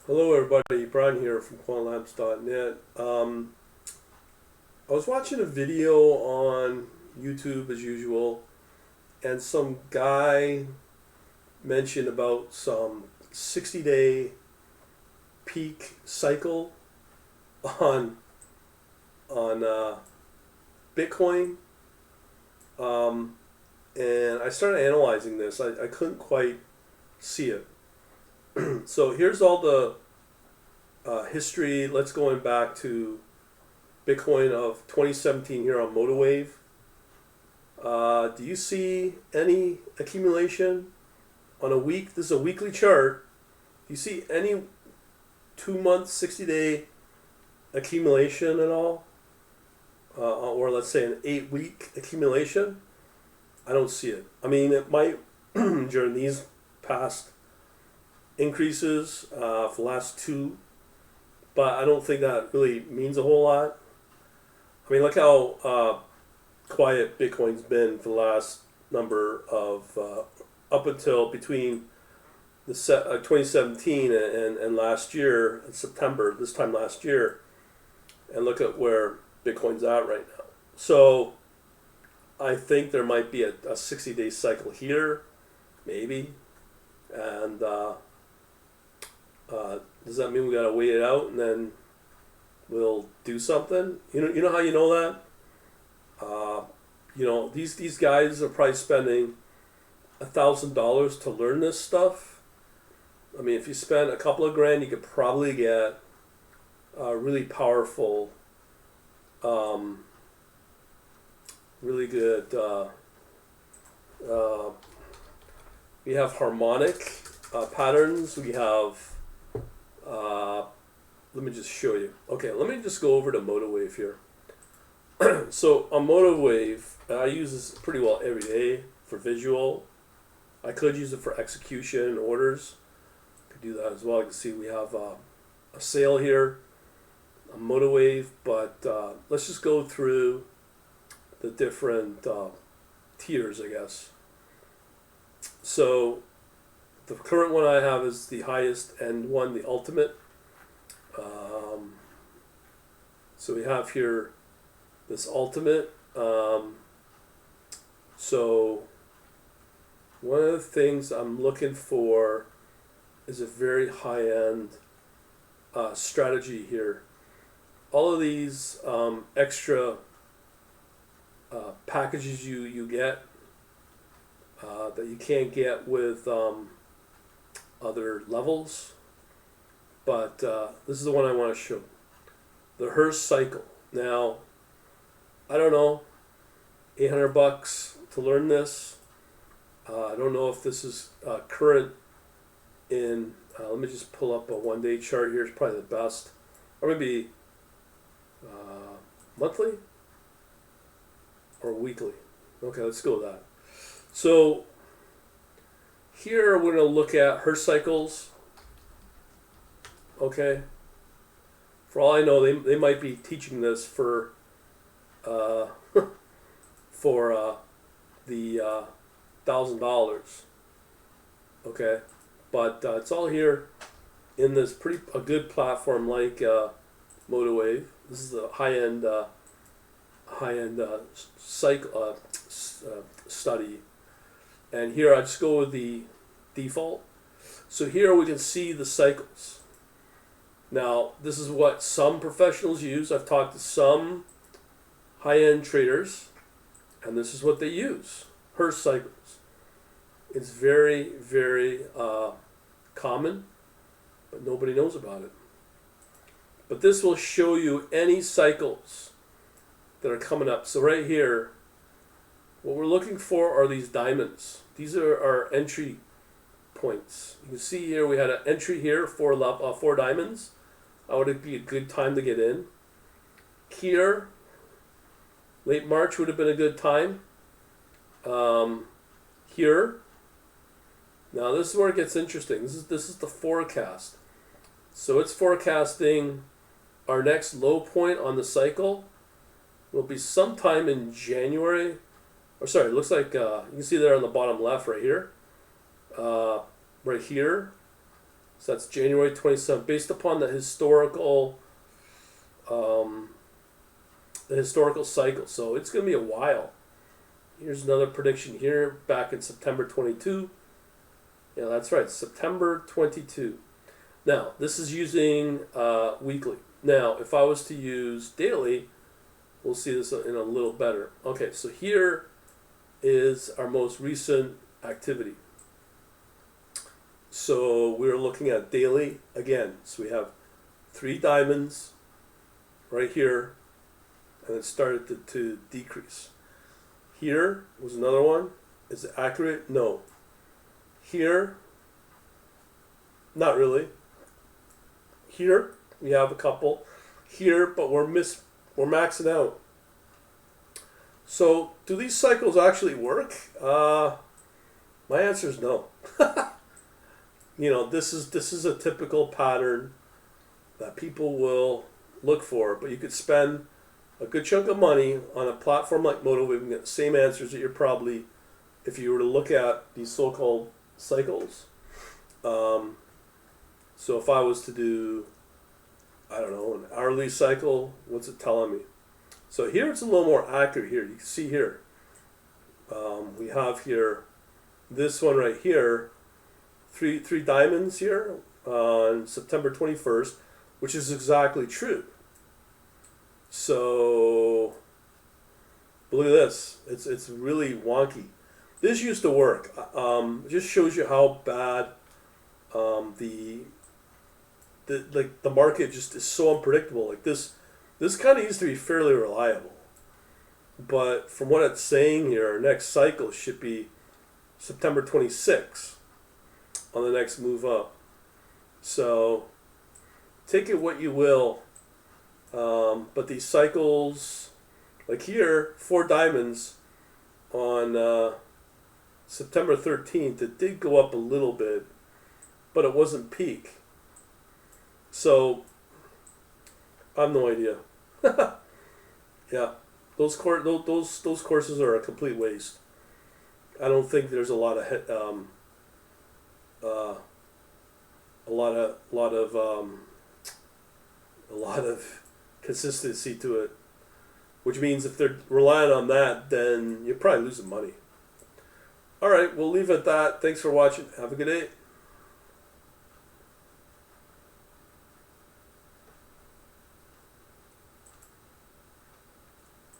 Hello, everybody. Brian here from quantlabs.net. I was watching a video on YouTube as usual, and some guy mentioned about some 60-day peak cycle on on Bitcoin, and I started analyzing this. I couldn't quite see it. So here's all the history. Let's going back to Bitcoin of 2017 here on MotiveWave. Do you see any accumulation on a week? This is a weekly chart. Do you see any 2 month, 60-day accumulation at all? Or let's say an 8-week accumulation? I don't see it. I mean, it might during these past increases for the last two, but I don't think that really means a whole lot. I mean, look how quiet Bitcoin's been for the last number of up until between the 2017 and last year, in September, this time last year, and look at where Bitcoin's at right now. So I think there might be a 60-day cycle here, maybe, and does that mean we gotta wait it out and then we'll do something? You know how you know that? These guys are probably spending $1,000 to learn this stuff. I mean, if you spend a couple of grand, you could probably get really powerful, really good. We have harmonic patterns. We have. Let me just show you. Okay, let me just go over to MotiveWave here. So on MotiveWave, I use this pretty well every day for visual. I could use it for execution and orders. Could do that as well. You can see we have a sale here on MotiveWave, but let's just go through the different tiers, I guess. So the current one I have is the highest end one, the ultimate. So we have here this ultimate. So one of the things I'm looking for is a very high-end strategy here. All of these extra packages you get that you can't get with other levels, but this is the one I want to show. The Hurst Cycle. Now, I don't know, $800 to learn this. I don't know if this is current in, let me just pull up a one-day chart here. It's probably the best. Or maybe monthly or weekly. Okay, let's go with that. So here we're going to look at Hurst cycles. Okay. For all I know, they might be teaching this for for the $1,000. Okay, but it's all here in this a good platform like MotiveWave. This is the high-end cycle study, and here I just go with the default. So here we can see the cycles. Now, this is what some professionals use. I've talked to some high-end traders, and this is what they use, Hurst cycles. It's very, very common, but nobody knows about it. But this will show you any cycles that are coming up. So right here, what we're looking for are these diamonds. These are our entry points. You can see here we had an entry here, four diamonds. That would be a good time to get in. Here, late March would have been a good time. Here, now this is where it gets interesting. This is the forecast. So it's forecasting our next low point on the cycle will be sometime in January. Or sorry, it looks like you can see there on the bottom left right here. Right here. So that's January 27th, based upon the historical cycle. So it's going to be a while. Here's another prediction here back in September 22. Yeah, that's right, September 22. Now, this is using weekly. Now, if I was to use daily, we'll see this in a little better. Okay, so here is our most recent activity. So we're looking at daily again. So we have 3 diamonds right here, and it started to decrease. Here was another one. Is it accurate? No. Here, not really. Here we have a couple. Here, but we're maxing out. So do these cycles actually work? My answer is no. This is a typical pattern that people will look for, but you could spend a good chunk of money on a platform like MotiveWave and get the same answers that you're probably, if you were to look at these so-called cycles. So if I was to do, I don't know, an hourly cycle, what's it telling me? So here it's a little more accurate here. You can see here. We have here this one right here, three diamonds here on September 21st, which is exactly true. So look at this. It's really wonky. This used to work. It just shows you how bad the market just is so unpredictable. Like this kind of used to be fairly reliable, but from what it's saying here, our next cycle should be September 26th on the next move up. So take it what you will. But these cycles, like here, 4 diamonds on September 13th, it did go up a little bit, but it wasn't peak. So I have no idea. Yeah, those courses are a complete waste. I don't think there's a lot of consistency to it, which means if they're relying on that, then you're probably losing money. All right, we'll leave it at that. Thanks for watching. Have a good day.